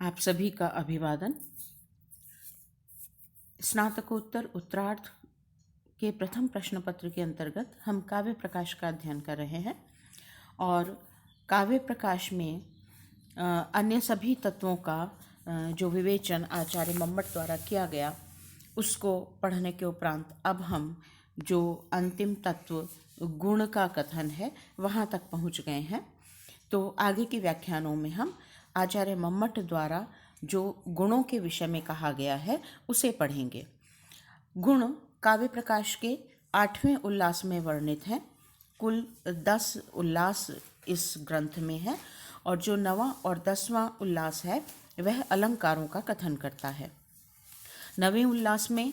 आप सभी का अभिवादन। स्नातकोत्तर उत्तरार्ध के प्रथम प्रश्न पत्र के अंतर्गत हम काव्य प्रकाश का अध्ययन कर रहे हैं और काव्य प्रकाश में अन्य सभी तत्वों का जो विवेचन आचार्य मम्मट द्वारा किया गया उसको पढ़ने के उपरांत अब हम जो अंतिम तत्व गुण का कथन है वहाँ तक पहुँच गए हैं। तो आगे के व्याख्यानों में हम आचार्य मम्मट द्वारा जो गुणों के विषय में कहा गया है उसे पढ़ेंगे। गुण काव्य प्रकाश के 8वें उल्लास में वर्णित हैं। कुल 10 उल्लास इस ग्रंथ में है और जो 9वां और 10वां उल्लास है वह अलंकारों का कथन करता है। 9वें उल्लास में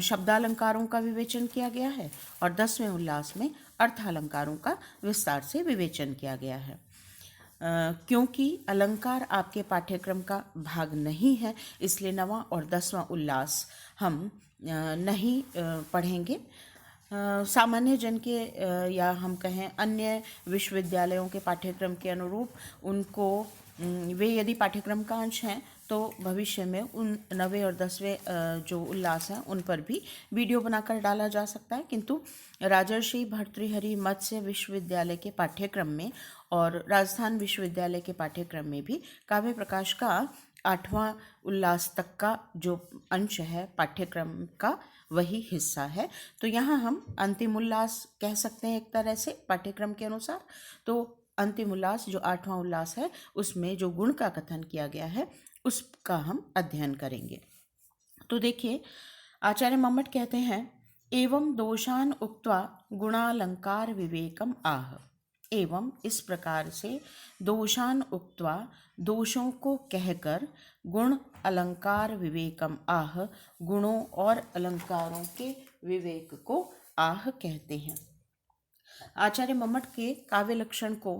शब्दालंकारों का विवेचन किया गया है और 10वें उल्लास में अर्थालंकारों का विस्तार से विवेचन किया गया है। क्योंकि अलंकार आपके पाठ्यक्रम का भाग नहीं है इसलिए 9वां और 10वां उल्लास हम नहीं पढ़ेंगे। सामान्य जन के या हम कहें अन्य विश्वविद्यालयों के पाठ्यक्रम के अनुरूप उनको वे यदि पाठ्यक्रम का अंश हैं तो भविष्य में उन 9वें और 10वें जो उल्लास हैं उन पर भी वीडियो बनाकर डाला जा सकता है। किंतु राजर्षि भर्तृहरि मत्स्य विश्वविद्यालय के पाठ्यक्रम में और राजस्थान विश्वविद्यालय के पाठ्यक्रम में भी काव्य प्रकाश का 8वां उल्लास तक का जो अंश है पाठ्यक्रम का वही हिस्सा है। तो यहाँ हम अंतिम उल्लास कह सकते हैं एक तरह से पाठ्यक्रम के अनुसार। तो अंतिम उल्लास जो 8वां उल्लास है उसमें जो गुण का कथन किया गया है उसका हम अध्ययन करेंगे। तो देखिए आचार्य मम्मट कहते हैं एवं दोषान उक्त्वा गुणालंकार विवेकम आह। एवं इस प्रकार से दोषान उक्त्वा दोषों को कहकर गुण अलंकार विवेकम आह गुणों और अलंकारों के विवेक को आह कहते हैं। आचार्य मम्मट के काव्य लक्षण को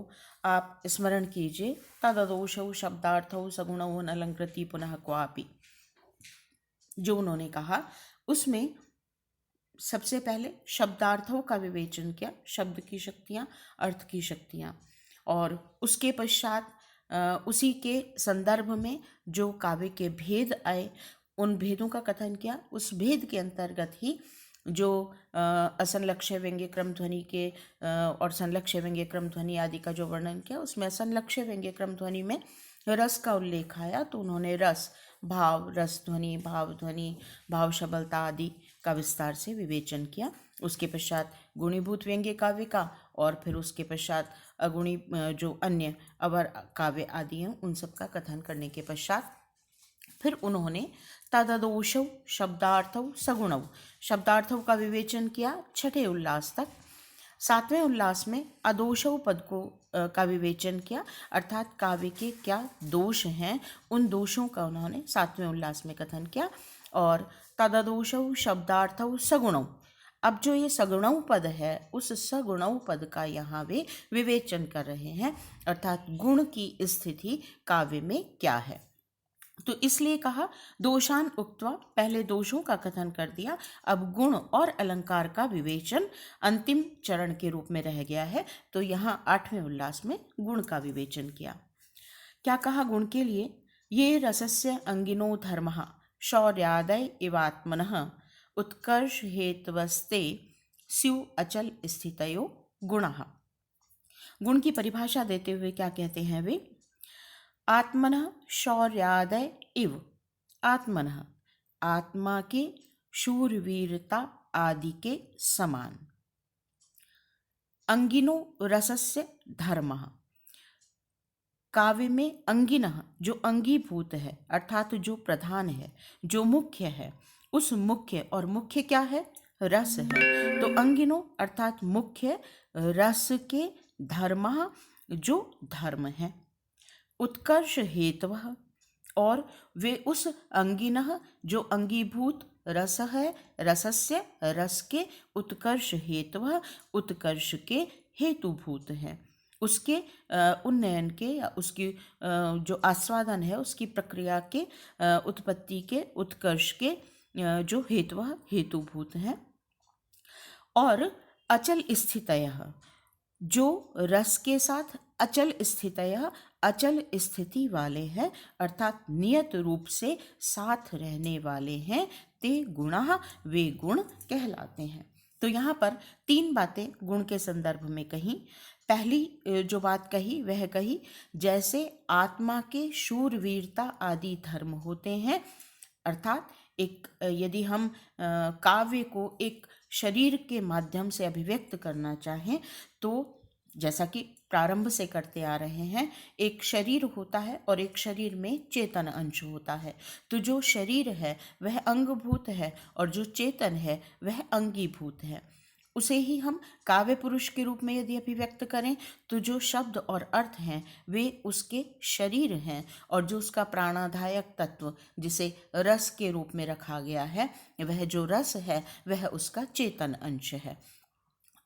आप स्मरण कीजिए। तददोषौ शब्दार्थौ सगुणौ अलंकृति पुनः क्वापि जो उन्होंने कहा उसमें सबसे पहले शब्दार्थों का विवेचन किया, शब्द की शक्तियाँ अर्थ की शक्तियाँ, और उसके पश्चात उसी के संदर्भ में जो काव्य के भेद आए उन भेदों का कथन किया। उस भेद के अंतर्गत ही जो असंलक्ष्य व्यंग्य क्रम ध्वनि के और संलक्ष्य व्यंग्य क्रम ध्वनि आदि का जो वर्णन किया उसमें असंलक्ष्य व्यंग्य क्रम ध्वनि में रस का उल्लेख आया तो उन्होंने रस भाव रस ध्वनि भाव शबलता आदि का विस्तार से विवेचन किया। उसके पश्चात गुणीभूत व्यंग्य काव्य का और फिर उसके पश्चात अगुणी जो अन्य अवर काव्य आदि हैं उन सब का कथन करने के पश्चात फिर उन्होंने तददोषौ शब्दार्थौ सगुणौ शब्दार्थों का विवेचन किया 6ठे उल्लास तक। 7वें उल्लास में अदोषौ पद को का विवेचन किया, अर्थात काव्य के क्या दोष हैं उन दोषों का उन्होंने 7वें उल्लास में कथन किया। और तददोषौ शब्दार्थौ सगुणौ, अब जो ये सगुणौ पद है उस सगुणौ पद का यहाँ वे विवेचन कर रहे हैं, अर्थात गुण की स्थिति काव्य में क्या है। तो इसलिए कहा दोषान उक्त्वा, पहले दोषों का कथन कर दिया, अब गुण और अलंकार का विवेचन अंतिम चरण के रूप में रह गया है। तो यहाँ 8वें उल्लास में गुण का विवेचन किया। क्या कहा गुण के लिए? ये रसस्य अंगिनो धर्मः शौर्यादय इवात्मनः उत्कर्ष हेतवस्ते स्यु अचल स्थितयो गुणः। गुण की परिभाषा देते हुए क्या कहते हैं वे? आत्मनः शौर्यादय इव, आत्मनः आत्मा के शूरवीरता आदि के समान। अंगिनो रसस्य धर्मः, काव्य में अंगिनः जो अंगीभूत है अर्थात जो प्रधान है जो मुख्य है, उस मुख्य, और मुख्य क्या है? रस है। तो अंगिनो अर्थात मुख्य रस के धर्मः जो धर्म है। उत्कर्ष हेतवः, और वे उस अंगिनः जो अंगीभूत रस है, रसस्य रस के, उत्कर्ष हेतवः उत्कर्ष के हेतुभूत हैं, उसके उन्नयन के या उसकी जो आस्वादन है उसकी प्रक्रिया के उत्पत्ति के उत्कर्ष के जो हेतवः हेतुभूत हैं। और अचल स्थितयः, जो रस के साथ अचल स्थितयः अचल स्थिति वाले हैं, अर्थात नियत रूप से साथ रहने वाले हैं, ते गुणः वे गुण कहलाते हैं। तो यहाँ पर 3 बातें गुण के संदर्भ में कही। पहली जो बात कही वह कही जैसे आत्मा के शूरवीरता आदि धर्म होते हैं, अर्थात एक यदि हम काव्य को एक शरीर के माध्यम से अभिव्यक्त करना चाहें तो जैसा कि प्रारंभ से करते आ रहे हैं, एक शरीर होता है और एक शरीर में चेतन अंश होता है। तो जो शरीर है वह अंगभूत है और जो चेतन है वह अंगीभूत है। उसे ही हम काव्य पुरुष के रूप में यदि अभिव्यक्त करें तो जो शब्द और अर्थ हैं वे उसके शरीर हैं, और जो उसका प्राणाधायक तत्व जिसे रस के रूप में रखा गया है वह जो रस है वह उसका चेतन अंश है।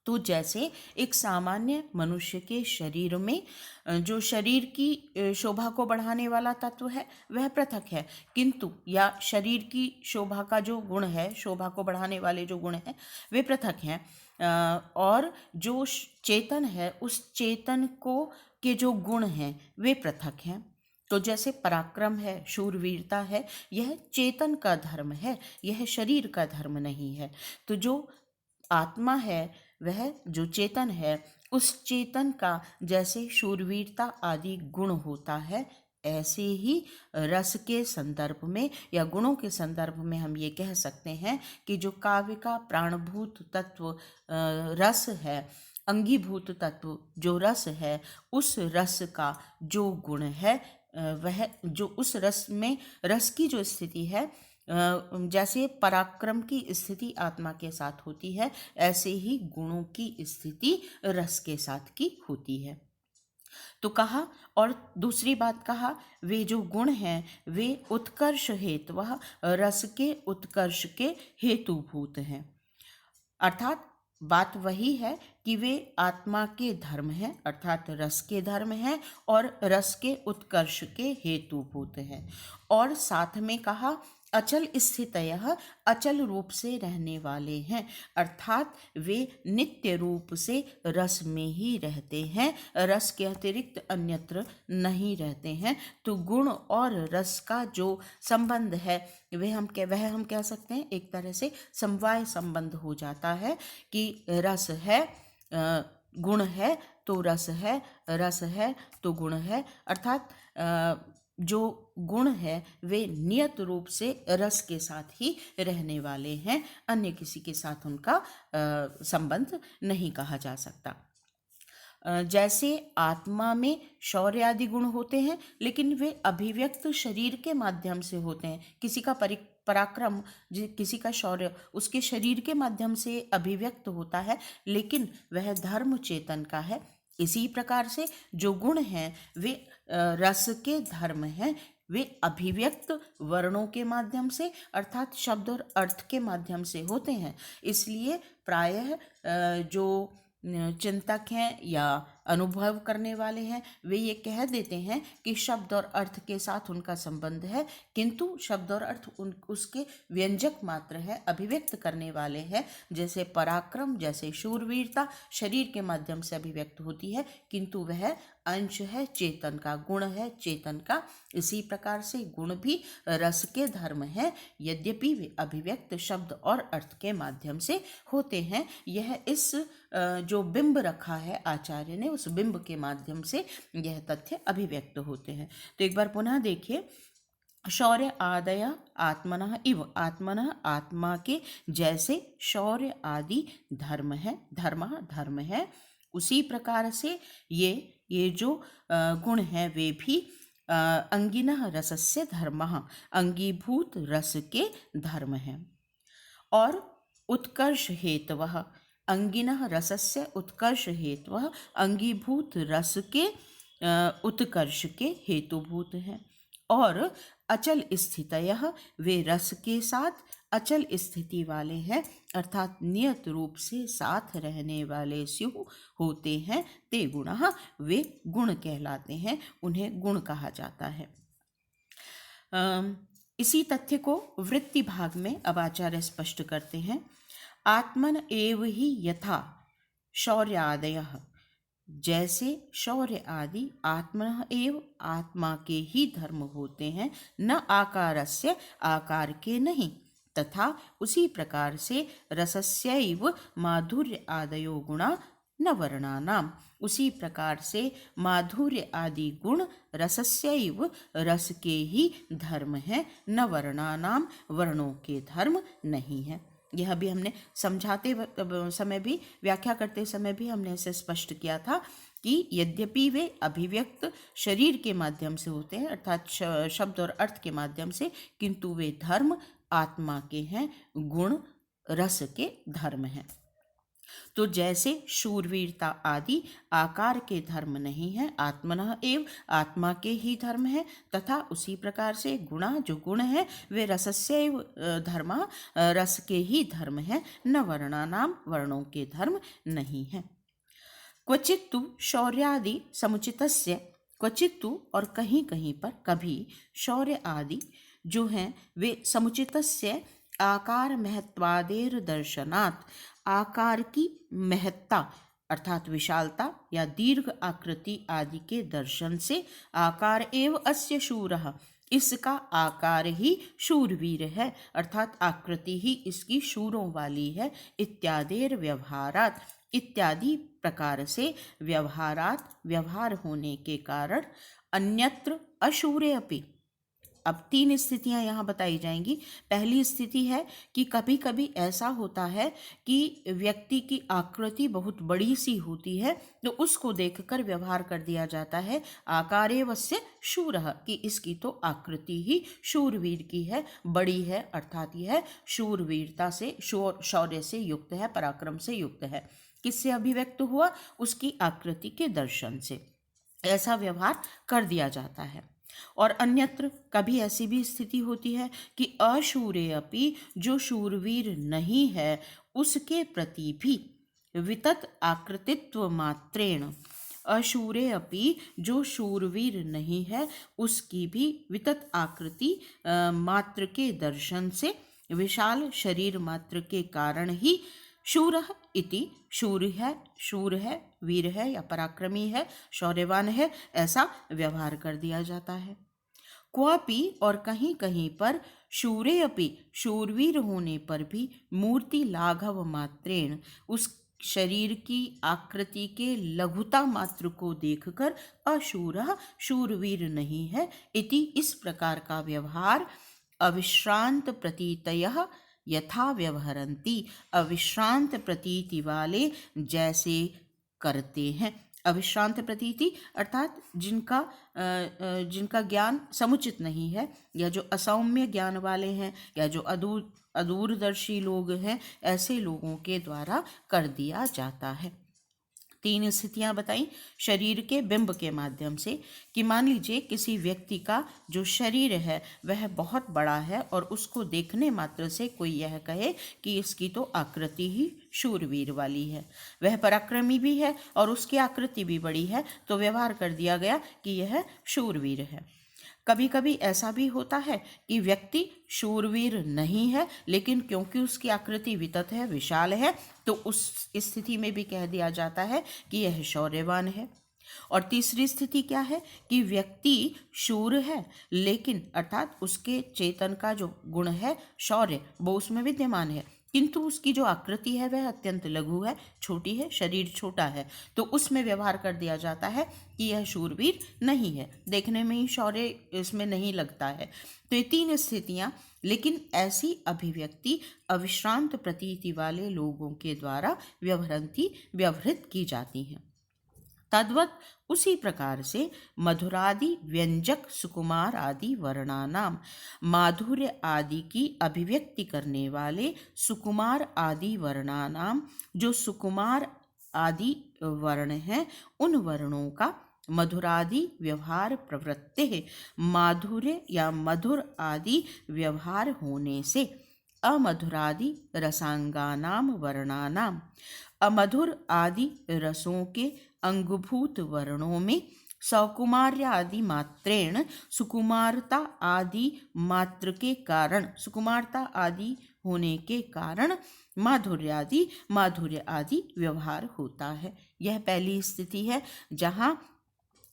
तो जैसे एक सामान्य मनुष्य के शरीर में जो शरीर की शोभा को बढ़ाने वाला तत्व है वह पृथक है, किंतु या शरीर की शोभा का जो गुण है, शोभा को बढ़ाने वाले जो गुण हैं वे पृथक हैं, और जो चेतन है उस चेतन को के जो गुण हैं वे पृथक हैं। तो जैसे पराक्रम है, शूरवीरता है, यह चेतन का धर्म है, यह शरीर का धर्म नहीं है। तो जो आत्मा है वह जो चेतन है उस चेतन का जैसे शूरवीरता आदि गुण होता है, ऐसे ही रस के संदर्भ में या गुणों के संदर्भ में हम ये कह सकते हैं कि जो काव्य का प्राणभूत तत्व रस है, अंगीभूत तत्व जो रस है, उस रस का जो गुण है वह जो उस रस में रस की जो स्थिति है, जैसे पराक्रम की स्थिति आत्मा के साथ होती है ऐसे ही गुणों की स्थिति रस के साथ की होती है। तो कहा, और दूसरी बात कहा वे जो गुण हैं वे उत्कर्ष हेतुवः रस के उत्कर्ष के हेतुभूत हैं, अर्थात बात वही है कि वे आत्मा के धर्म हैं, अर्थात रस के धर्म हैं और रस के उत्कर्ष के हेतुभूत हैं। और साथ में कहा अचल स्थितयः अचल रूप से रहने वाले हैं, अर्थात वे नित्य रूप से रस में ही रहते हैं, रस के अतिरिक्त अन्यत्र नहीं रहते हैं। तो गुण और रस का जो संबंध है वह हम कह सकते हैं एक तरह से समवाय संबंध हो जाता है कि रस है गुण है तो रस है, रस है तो गुण है, अर्थात जो गुण है वे नियत रूप से रस के साथ ही रहने वाले हैं, अन्य किसी के साथ उनका संबंध नहीं कहा जा सकता। जैसे आत्मा में शौर्य आदि गुण होते हैं लेकिन वे अभिव्यक्त शरीर के माध्यम से होते हैं। किसी का पराक्रम, किसी का शौर्य उसके शरीर के माध्यम से अभिव्यक्त होता है लेकिन वह धर्म चेतन का है। इसी प्रकार से जो गुण हैं वे रस के धर्म हैं, वे अभिव्यक्त वर्णों के माध्यम से अर्थात शब्द और अर्थ के माध्यम से होते हैं। इसलिए प्रायः जो चिंतक हैं या अनुभव करने वाले हैं वे ये कह देते हैं कि शब्द और अर्थ के साथ उनका संबंध है, किंतु शब्द और अर्थ उसके व्यंजक मात्र है, अभिव्यक्त करने वाले हैं। जैसे पराक्रम, जैसे शूरवीरता शरीर के माध्यम से अभिव्यक्त होती है किंतु वह अंश है चेतन का, गुण है चेतन का। इसी प्रकार से गुण भी रस के धर्म है, यद्यपि वे अभिव्यक्त शब्द और अर्थ के माध्यम से होते हैं। यह इस जो बिंब रखा है आचार्य ने, उस बिंब के माध्यम से यह तथ्य अभिव्यक्त होते हैं। तो एक बार पुनः देखिए, शौर्य आदय आत्मनः इव, आत्मनः आत्मा के जैसे शौर्य आदि धर्म है, धर्म है, उसी प्रकार से ये जो गुण हैं वे भी अंगिनः रसस्य धर्मः, अंगीभूत रस के धर्म हैं। और उत्कर्ष हेतवः, अंगिनः रसस्य उत्कर्ष हेतवः अंगीभूत रस के उत्कर्ष के हेतुभूत हैं। और अचल स्थितयः, वे रस के साथ अचल स्थिति वाले हैं, अर्थात नियत रूप से साथ रहने वाले स्युः होते हैं। ते गुणः, वे गुण कहलाते हैं, उन्हें गुण कहा जाता है। इसी तथ्य को वृत्ति भाग में अब आचार्य स्पष्ट करते हैं। आत्मन एव ही यथा शौर्यादयः जैसे शौर्य आदि आत्मनः एव आत्मा के ही धर्म होते हैं, न आकारस्य आकार के नहीं। तथा उसी प्रकार से रसस्यैव माधुर्य आदयो गुणा न वर्णानाम, उसी प्रकार से माधुर्य आदि गुण रसस्यैव रस के ही धर्म है, न वर्णानाम वर्णों के धर्म नहीं है। यह भी हमने समझाते समय भी, व्याख्या करते समय भी हमने इसे स्पष्ट किया था कि यद्यपि वे अभिव्यक्त शरीर के माध्यम से होते हैं, अर्थात शब्द और अर्थ के माध्यम से, किंतु वे धर्म आत्मा के हैं, गुण रस के धर्म हैं। तो जैसे शूरवीरता आदि आकार के धर्म नहीं है, आत्मनः एव आत्मा के ही धर्म है, तथा उसी प्रकार से गुणा जो गुण है वे रसस्यैव धर्मा रस के ही धर्म है, न वर्णानाम वर्णों के धर्म नहीं है। क्वचित्तु शौर्यादि समुचितस्य, क्वचित्तु और कहीं कहीं पर, कभी शौर्य आदि जो हैं वे समुचितस्य आकार महत्वादेर दर्शनात्, आकार की महत्ता अर्थात विशालता या दीर्घ आकृति आदि के दर्शन से, आकार एव अस्य शूरः, इसका आकार ही शूरवीर है, अर्थात आकृति ही इसकी शूरों वाली है, इत्यादेर व्यवहारात्, इत्यादि प्रकार से व्यवहारात् व्यवहार होने के कारण, अन्यत्र अशूरे अपि। अब 3 स्थितियां यहाँ बताई जाएंगी। पहली स्थिति है कि कभी कभी ऐसा होता है कि व्यक्ति की आकृति बहुत बड़ी सी होती है, तो उसको देखकर व्यवहार कर दिया जाता है आकारेवस्य शूरः, कि इसकी तो आकृति ही शूरवीर की है, बड़ी है, अर्थात यह शूरवीरता से, शौर्य से युक्त है, पराक्रम से युक्त है। किससे अभिव्यक्त हुआ? उसकी आकृति के दर्शन से ऐसा व्यवहार कर दिया जाता है। और अन्यत्र कभी ऐसी भी स्थिति होती है कि अशूरे अपि, जो शूरवीर नहीं है उसके प्रति भी वितत आकृतित्व मात्रेण, अशूरे अपि जो शूरवीर नहीं है उसकी भी वितत आकृति मात्र के दर्शन से, विशाल शरीर मात्र के कारण ही शूरः इति, शूर है, वीर है या पराक्रमी है, शौर्यवान है, ऐसा व्यवहार कर दिया जाता है। क्वापि और कहीं कहीं पर शूरे अपि, शूरवीर होने पर भी मूर्ति लाघव मात्रेण, उस शरीर की आकृति के लघुता मात्र को देखकर अशूरः शूरवीर नहीं है, इति इस प्रकार का व्यवहार अविश्रांत प्रतीतयः यथा व्यवहरन्ति, अविश्रांत प्रतीति वाले जैसे करते हैं। अविश्रांत प्रतीति अर्थात जिनका ज्ञान समुचित नहीं है, या जो असौम्य ज्ञान वाले हैं, या जो अदूरदर्शी लोग हैं, ऐसे लोगों के द्वारा कर दिया जाता है। 3 स्थितियां बताई शरीर के बिंब के माध्यम से, कि मान लीजिए किसी व्यक्ति का जो शरीर है वह बहुत बड़ा है और उसको देखने मात्र से कोई यह कहे कि इसकी तो आकृति ही शूरवीर वाली है, वह पराक्रमी भी है और उसकी आकृति भी बड़ी है, तो व्यवहार कर दिया गया कि यह शूरवीर है। कभी कभी ऐसा भी होता है कि व्यक्ति शूरवीर नहीं है, लेकिन क्योंकि उसकी आकृति वितत है, विशाल है, तो उस स्थिति में भी कह दिया जाता है कि यह शौर्यवान है। और तीसरी स्थिति क्या है कि व्यक्ति शूर है, लेकिन अर्थात उसके चेतन का जो गुण है शौर्य, वो उसमें विद्यमान है, किंतु उसकी जो आकृति है वह अत्यंत लघु है, छोटी है, शरीर छोटा है, तो उसमें व्यवहार कर दिया जाता है कि यह शूरवीर नहीं है, देखने में ही शौर्य इसमें नहीं लगता है। तो ये 3 स्थितियां, लेकिन ऐसी अभिव्यक्ति अविश्रांत प्रतीति वाले लोगों के द्वारा व्यवहृत की जाती हैं। तद्वत उसी प्रकार से मधुरादि व्यंजक सुकुमार आदि वर्णानाम, माधुर्य आदि की अभिव्यक्ति करने वाले सुकुमार आदि वर्णानाम, जो सुकुमार आदि वर्ण हैं उन वर्णों का मधुरादि व्यवहार प्रवृत्ति है, माधुर्य या मधुर आदि व्यवहार होने से, अमधुरादि रसांगानाम वर्णानाम, अमधुर आदि रसों के अंगभूत वर्णों में सौकुमार्यादि मात्रेण सुकुमारता आदि मात्र के कारण, सुकुमारता आदि होने के कारण माधुर्य आदि व्यवहार होता है। यह पहली स्थिति है जहाँ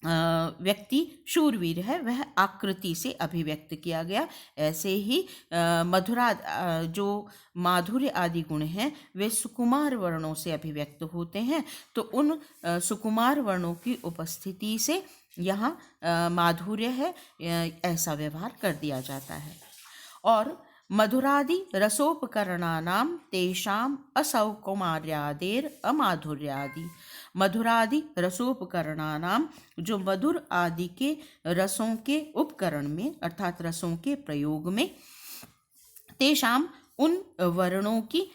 व्यक्ति शूरवीर है, वह आकृति से अभिव्यक्त किया गया। ऐसे ही जो माधुर्य आदि गुण हैं वे सुकुमार वर्णों से अभिव्यक्त होते हैं। तो उन सुकुमार वर्णों की उपस्थिति से यहाँ माधुर्य है, ऐसा व्यवहार कर दिया जाता है। और मधुरादि रसोपकरणानां तेषाम् असौकुमार्यादेर अमाधुर्यादि, मधुरादि रसोपकरणानाम, जो मधुर आदि के रसों के उपकरण में अर्थात रसों के प्रयोग में, तेषाम उन वर्णों की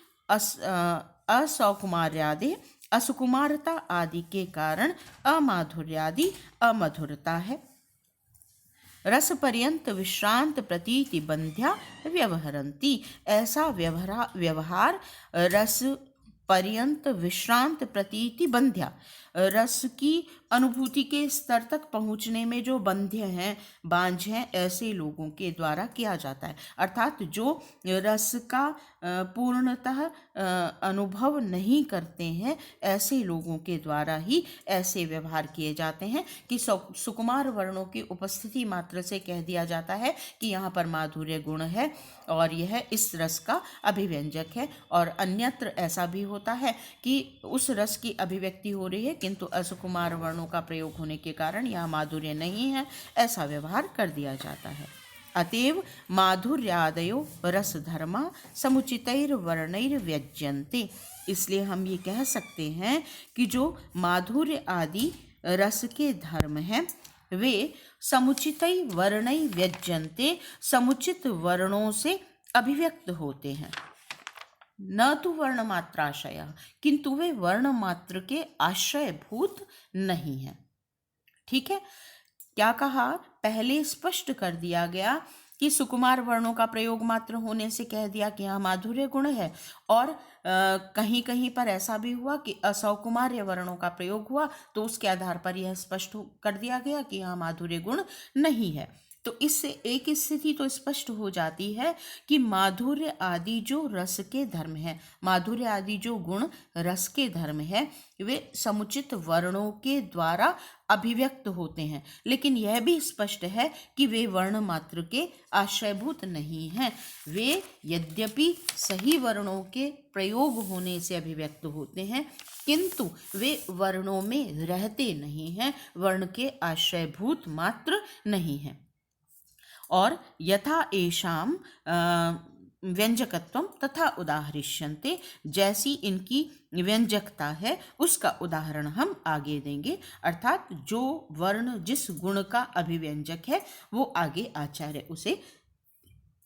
असौकुमार्यादे असुकुमारता आदि के कारण अमाधुर्यादि अमधुरता है। रस पर्यंत विश्रांत प्रतीति बंध्या व्यवहरन्ति, ऐसा व्यवहार रस पर्यंत विश्रांत प्रतीति बंध्या, रस की अनुभूति के स्तर तक पहुँचने में जो बंध्य हैं, बांझ हैं, ऐसे लोगों के द्वारा किया जाता है। अर्थात जो रस का पूर्णतः अनुभव नहीं करते हैं, ऐसे लोगों के द्वारा ही ऐसे व्यवहार किए जाते हैं कि सुकुमार वर्णों की उपस्थिति मात्र से कह दिया जाता है कि यहाँ पर माधुर्य गुण है और यह इस रस का अभिव्यंजक है। और अन्यत्र ऐसा भी होता है कि उस रस की अभिव्यक्ति हो रही है किंतु असुकुमार वर्णों का प्रयोग होने के कारण यहाँ माधुर्य नहीं है, ऐसा व्यवहार कर दिया जाता है। अतएव माधुर्यादयो रस धर्मा समुचितैर वर्णैर व्यज्यन्ते, इसलिए हम ये कह सकते हैं कि जो माधुर्य आदि रस के धर्म हैं वे समुचितै वर्णै व्यज्यन्ते, समुचित वर्णों से अभिव्यक्त होते हैं। न तो वर्ण मात्राशय, किंतु वे वर्ण मात्र के आश्रयभूत नहीं है। ठीक है, क्या कहा? पहले स्पष्ट कर दिया गया कि सुकुमार वर्णों का प्रयोग मात्र होने से कह दिया कि यहाँ माधुर्य गुण है, और कहीं कहीं पर ऐसा भी हुआ कि असौकुमार्य वर्णों का प्रयोग हुआ तो उसके आधार पर यह स्पष्ट कर दिया गया कि यहाँ माधुर्य गुण नहीं है। तो इससे एक स्थिति तो स्पष्ट हो जाती है कि माधुर्य आदि जो रस के धर्म है, माधुर्य आदि जो गुण रस के धर्म है, वे समुचित वर्णों के द्वारा अभिव्यक्त होते हैं। लेकिन यह भी स्पष्ट है कि वे वर्ण मात्र के आश्रयभूत नहीं हैं। वे यद्यपि सही वर्णों के प्रयोग होने से अभिव्यक्त होते हैं किंतु वे वर्णों में रहते नहीं हैं, वर्ण के आश्रयभूत मात्र नहीं हैं। और यथा एषां व्यंजकत्वं तथा उदाहरिष्यन्ते, जैसी इनकी व्यंजकता है उसका उदाहरण हम आगे देंगे। अर्थात जो वर्ण जिस गुण का अभिव्यंजक है वो आगे आचार्य उसे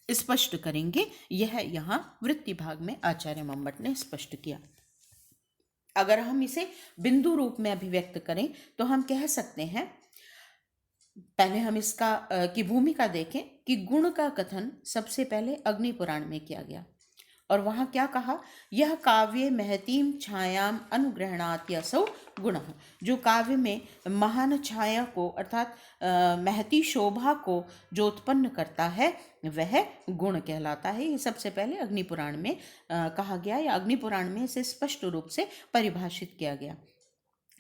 स्पष्ट करेंगे। यह यहाँ वृत्ति भाग में आचार्य मम्मट ने स्पष्ट किया। अगर हम इसे बिंदु रूप में अभिव्यक्त करें तो हम कह सकते हैं, पहले हम इसका की भूमिका देखें कि गुण का कथन सबसे पहले अग्नि पुराण में किया गया और वहाँ क्या कहा? यह काव्य महतीम छायाम अनुग्रहणात्यसौ गुणः, जो काव्य में महान छाया को अर्थात महती शोभा को जो उत्पन्न करता है वह गुण कहलाता है। ये सबसे पहले अग्नि पुराण में कहा गया या अग्नि पुराण में इसे स्पष्ट रूप से परिभाषित किया गया।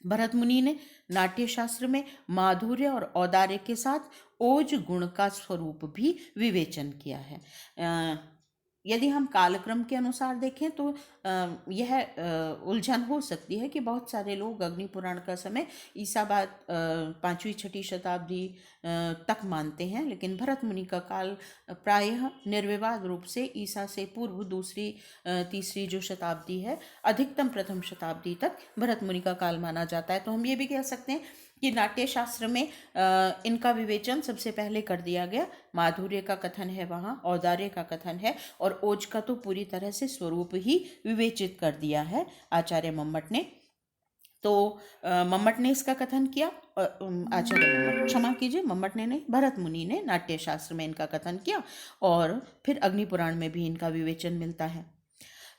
भरत मुनि ने नाट्य शास्त्र में माधुर्य और औदार्य के साथ ओज गुण का स्वरूप भी विवेचन किया है। यदि हम कालक्रम के अनुसार देखें तो यह उलझन हो सकती है कि बहुत सारे लोग अग्नि पुराण का समय ईसा बाद 5वीं-6ठी शताब्दी तक मानते हैं, लेकिन भरत मुनि का काल प्रायः निर्विवाद रूप से ईसा से पूर्व 2री-3री जो शताब्दी है, अधिकतम प्रथम शताब्दी तक भरत मुनि का काल माना जाता है। तो हम ये भी कह सकते हैं कि नाट्य शास्त्र में इनका विवेचन सबसे पहले कर दिया गया। माधुर्य का कथन है, वहाँ औदार्य का कथन है और ओज का तो पूरी तरह से स्वरूप ही विवेचित कर दिया है आचार्य मम्मट ने। तो मम्मट ने इसका कथन किया, आचार्य मम्मट, क्षमा कीजिए, मम्मट ने नहीं, भरत मुनि ने नाट्य शास्त्र में इनका कथन किया और फिर अग्नि पुराण में भी इनका विवेचन मिलता है।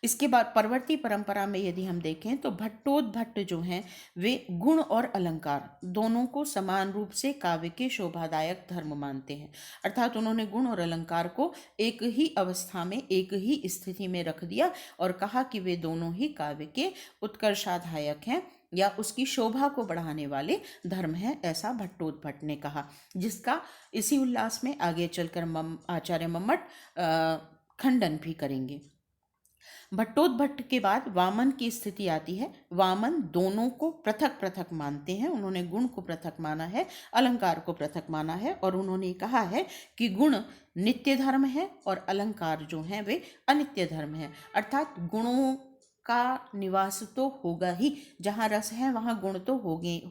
इसके बाद परवर्ती परंपरा में यदि हम देखें तो भट्टोद्भट्ट जो हैं वे गुण और अलंकार दोनों को समान रूप से काव्य के शोभादायक धर्म मानते हैं। अर्थात उन्होंने गुण और अलंकार को एक ही अवस्था में, एक ही स्थिति में रख दिया और कहा कि वे दोनों ही काव्य के उत्कर्षाधायक हैं या उसकी शोभा को बढ़ाने वाले धर्म है, ऐसा भट्टोद्भट्ट ने कहा, जिसका इसी उल्लास में आगे चलकर आचार्य मम्मट खंडन भी करेंगे। भट्टोद्भट्ट के बाद वामन की स्थिति आती है। वामन दोनों को पृथक पृथक मानते हैं। उन्होंने गुण को पृथक माना है, अलंकार को पृथक माना है और उन्होंने कहा है कि गुण नित्य धर्म है और अलंकार जो हैं वे अनित्य धर्म है। अर्थात गुणों का निवास तो होगा ही, जहाँ रस है वहाँ गुण तो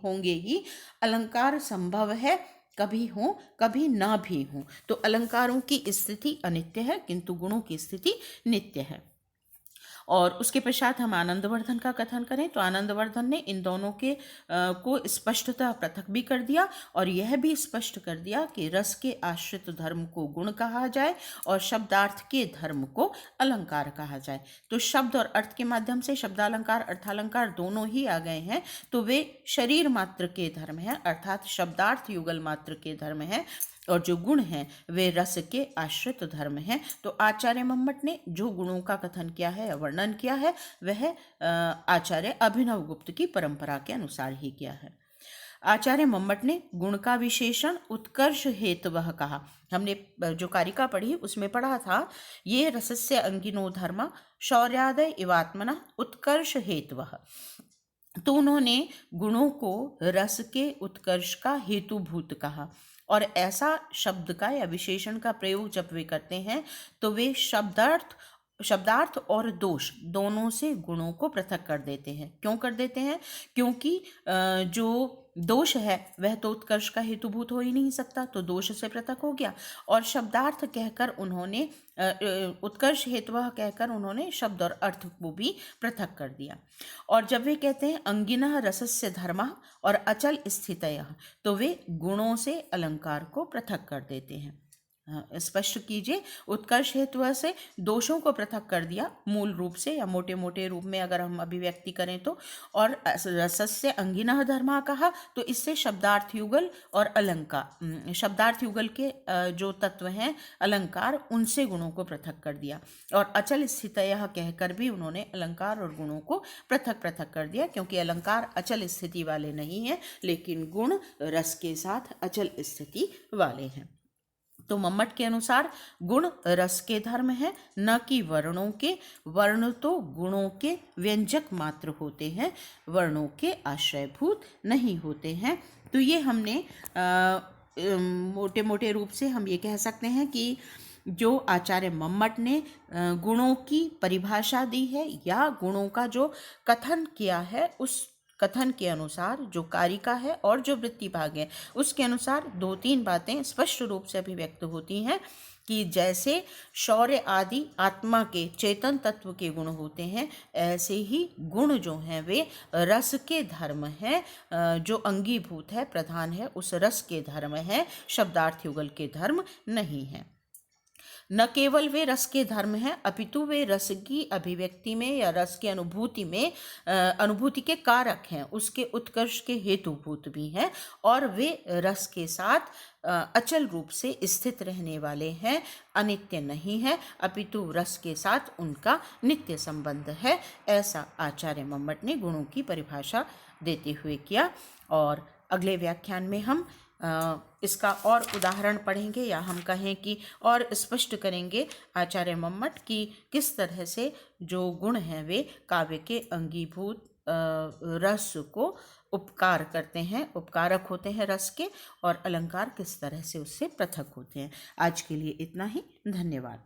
होंगे ही। अलंकार संभव है कभी हो कभी ना भी हो, तो अलंकारों की स्थिति अनित्य है किंतु गुणों की स्थिति नित्य है। और उसके पश्चात हम आनंदवर्धन का कथन करें तो आनंदवर्धन ने इन दोनों के को स्पष्टतः पृथक भी कर दिया और यह भी स्पष्ट कर दिया कि रस के आश्रित धर्म को गुण कहा जाए और शब्दार्थ के धर्म को अलंकार कहा जाए। तो शब्द और अर्थ के माध्यम से शब्दालंकार अर्थालंकार दोनों ही आ गए हैं, तो वे शरीर मात्र के धर्म हैं, अर्थात शब्दार्थ युगल मात्र के धर्म हैं और जो गुण हैं वे रस के आश्रित धर्म हैं। तो आचार्य मम्मट ने जो गुणों का कथन किया है या वर्णन किया है वह आचार्य अभिनव गुप्त की परंपरा के अनुसार ही किया है। आचार्य मम्मट ने गुण का विशेषण उत्कर्ष हेतवः कहा। हमने जो कारिका पढ़ी उसमें पढ़ा था, ये रसस्य अंगिनो धर्म शौर्यादय इवात्मना उत्कर्ष हेतवः। तो उन्होंने गुणों को रस के उत्कर्ष का हेतुभूत कहा और ऐसा शब्द का या विशेषण का प्रयोग जब वे करते हैं तो वे शब्दार्थ और दोष दोनों से गुणों को पृथक कर देते हैं। क्यों कर देते हैं? क्योंकि जो दोष है वह तो उत्कर्ष का हेतुभूत हो ही नहीं सकता, तो दोष से पृथक हो गया। और शब्दार्थ कहकर उन्होंने उत्कर्ष हेतुवः कहकर उन्होंने शब्द और अर्थ को भी पृथक कर दिया। और जब वे कहते हैं अंगिनः रसस्य धर्मः और अचल स्थितयः, तो वे गुणों से अलंकार को पृथक कर देते हैं। स्पष्ट कीजिए, उत्कर्ष हेतु से दोषों को पृथक कर दिया मूल रूप से या मोटे मोटे रूप में अगर हम अभिव्यक्ति करें तो, और रसस्य अंगिनः धर्मा कहा तो इससे शब्दार्थ युगल और अलंकार, शब्दार्थ युगल के जो तत्व हैं अलंकार, उनसे गुणों को पृथक कर दिया। और अचल स्थितयः कहकर भी उन्होंने अलंकार और गुणों को पृथक पृथक कर दिया, क्योंकि अलंकार अचल स्थिति वाले नहीं हैं लेकिन गुण रस के साथ अचल स्थिति वाले हैं। तो मम्मट के अनुसार गुण रस के धर्म है, न कि वर्णों के। वर्ण तो गुणों के व्यंजक मात्र होते हैं, वर्णों के आश्रयभूत नहीं होते हैं। तो ये हमने मोटे मोटे रूप से हम ये कह सकते हैं कि जो आचार्य मम्मट ने गुणों की परिभाषा दी है या गुणों का जो कथन किया है, उस कथन के अनुसार जो कारिका है और जो वृत्ति भाग है उसके अनुसार दो तीन बातें स्पष्ट रूप से अभिव्यक्त होती हैं कि जैसे शौर्य आदि आत्मा के चेतन तत्व के गुण होते हैं, ऐसे ही गुण जो हैं वे रस के धर्म हैं, जो अंगीभूत है, प्रधान है, उस रस के धर्म है, शब्दार्थ युगल के धर्म नहीं है। न केवल वे रस के धर्म हैं अपितु वे रस की अभिव्यक्ति में या रस की अनुभूति में अनुभूति के कारक हैं, उसके उत्कर्ष के हेतुभूत भी हैं और वे रस के साथ अचल रूप से स्थित रहने वाले हैं, अनित्य नहीं है अपितु रस के साथ उनका नित्य संबंध है। ऐसा आचार्य मम्मट ने गुणों की परिभाषा देते हुए किया। और अगले व्याख्यान में हम इसका और उदाहरण पढ़ेंगे या हम कहें कि और स्पष्ट करेंगे आचार्य मम्मट की किस तरह से जो गुण हैं वे काव्य के अंगीभूत रस को उपकार करते हैं, उपकारक होते हैं रस के, और अलंकार किस तरह से उससे पृथक होते हैं। आज के लिए इतना ही, धन्यवाद।